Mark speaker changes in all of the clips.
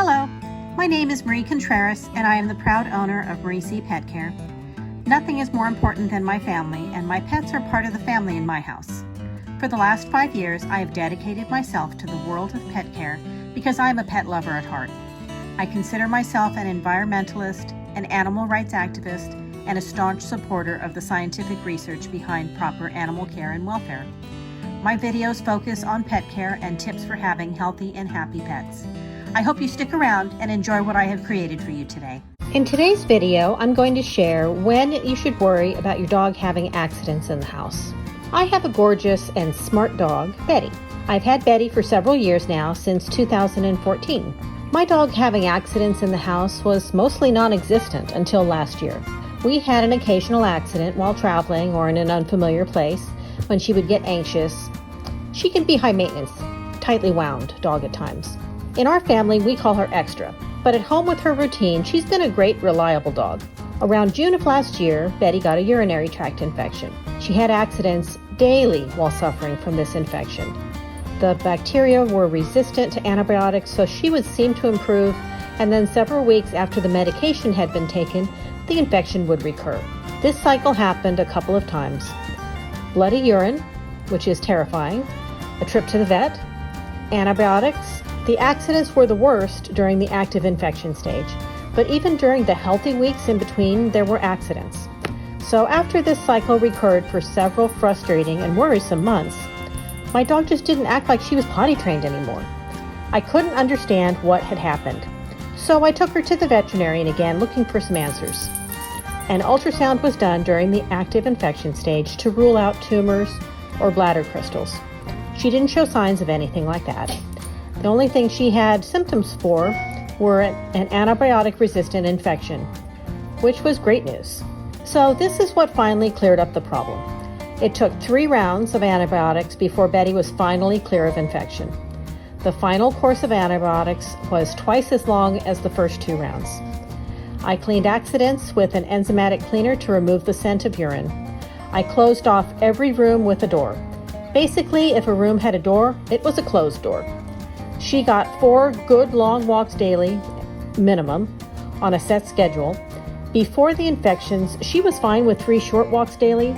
Speaker 1: Hello, my name is Marie Contreras and I am the proud owner of Marie C. Pet Care. Nothing is more important than my family, and my pets are part of the family in my house. For the last 5 years, I have dedicated myself to the world of pet care because I am a pet lover at heart. I consider myself an environmentalist, an animal rights activist, and a staunch supporter of the scientific research behind proper animal care and welfare. My videos focus on pet care and tips for having healthy and happy pets. I hope you stick around and enjoy what I have created for you today.
Speaker 2: In today's video, I'm going to share when you should worry about your dog having accidents in the house. I have a gorgeous and smart dog, Betty. I've had Betty for several years now, since 2014. My dog having accidents in the house was mostly non-existent until last year. We had an occasional accident while traveling or in an unfamiliar place when she would get anxious. She can be high maintenance, tightly wound dog at times. In our family, we call her Extra, but at home with her routine, she's been a great, reliable dog. Around June of last year, Betty got a urinary tract infection. She had accidents daily while suffering from this infection. The bacteria were resistant to antibiotics, so she would seem to improve, and then several weeks after the medication had been taken, the infection would recur. This cycle happened a couple of times. Bloody urine, which is terrifying, a trip to the vet, antibiotics. The accidents were the worst during the active infection stage, but even during the healthy weeks in between, there were accidents. So after this cycle recurred for several frustrating and worrisome months, my dog just didn't act like she was potty trained anymore. I couldn't understand what had happened. So I took her to the veterinarian again, looking for some answers. An ultrasound was done during the active infection stage to rule out tumors or bladder crystals. She didn't show signs of anything like that. The only thing she had symptoms for were an antibiotic-resistant infection, which was great news. So this is what finally cleared up the problem. It took 3 rounds of antibiotics before Betty was finally clear of infection. The final course of antibiotics was twice as long as the first 2 rounds. I cleaned accidents with an enzymatic cleaner to remove the scent of urine. I closed off every room with a door. Basically, if a room had a door, it was a closed door. She got 4 good long walks daily, minimum, on a set schedule. Before the infections, she was fine with 3 short walks daily,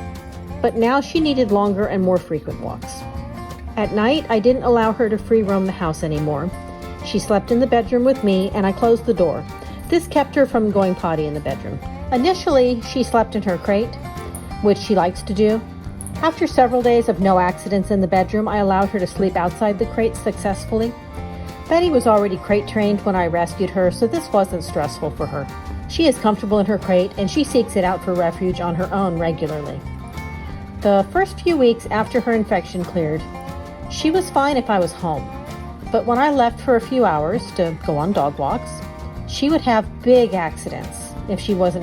Speaker 2: but now she needed longer and more frequent walks. At night, I didn't allow her to free roam the house anymore. She slept in the bedroom with me, and I closed the door. This kept her from going potty in the bedroom. Initially, she slept in her crate, which she likes to do. After several days of no accidents in the bedroom, I allowed her to sleep outside the crate successfully. Betty was already crate trained when I rescued her, so this wasn't stressful for her. She is comfortable in her crate, and she seeks it out for refuge on her own regularly. The first few weeks after her infection cleared, she was fine if I was home. But when I left for a few hours to go on dog walks, she would have big accidents if she was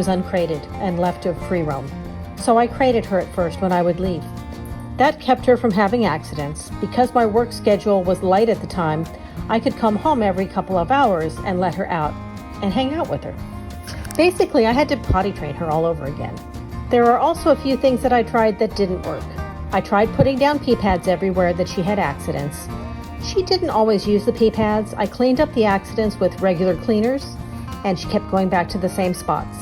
Speaker 2: uncrated and left to free roam. So I crated her at first when I would leave. That kept her from having accidents. Because my work schedule was light at the time, I could come home every couple of hours and let her out and hang out with her. Basically, I had to potty train her all over again. There are also a few things that I tried that didn't work. I tried putting down pee pads everywhere that she had accidents. She didn't always use the pee pads. I cleaned up the accidents with regular cleaners, and she kept going back to the same spots.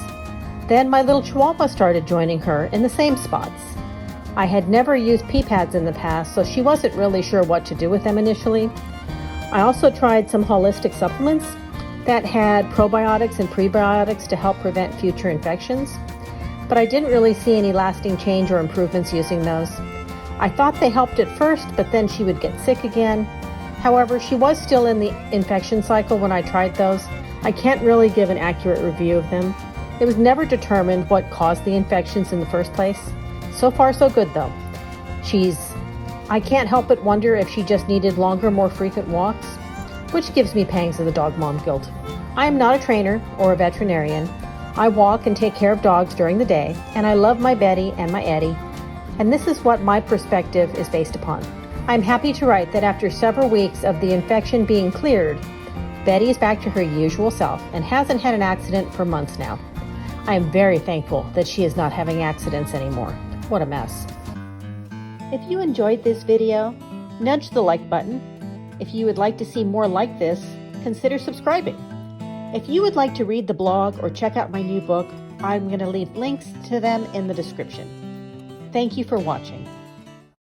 Speaker 2: Then my little Chihuahua started joining her in the same spots. I had never used pee pads in the past, so she wasn't really sure what to do with them initially. I also tried some holistic supplements that had probiotics and prebiotics to help prevent future infections, but I didn't really see any lasting change or improvements using those. I thought they helped at first, but then she would get sick again. However, she was still in the infection cycle when I tried those. I can't really give an accurate review of them. It was never determined what caused the infections in the first place. So far, so good, though. I can't help but wonder if she just needed longer, more frequent walks, which gives me pangs of the dog mom guilt. I am not a trainer or a veterinarian. I walk and take care of dogs during the day, and I love my Betty and my Eddie, and this is what my perspective is based upon. I'm happy to write that after several weeks of the infection being cleared, Betty is back to her usual self and hasn't had an accident for months now. I am very thankful that she is not having accidents anymore. What a mess. If you enjoyed this video, nudge the like button. If you would like to see more like this, consider subscribing. If you would like to read the blog or check out my new book, I'm going to leave links to them in the description. Thank you for watching.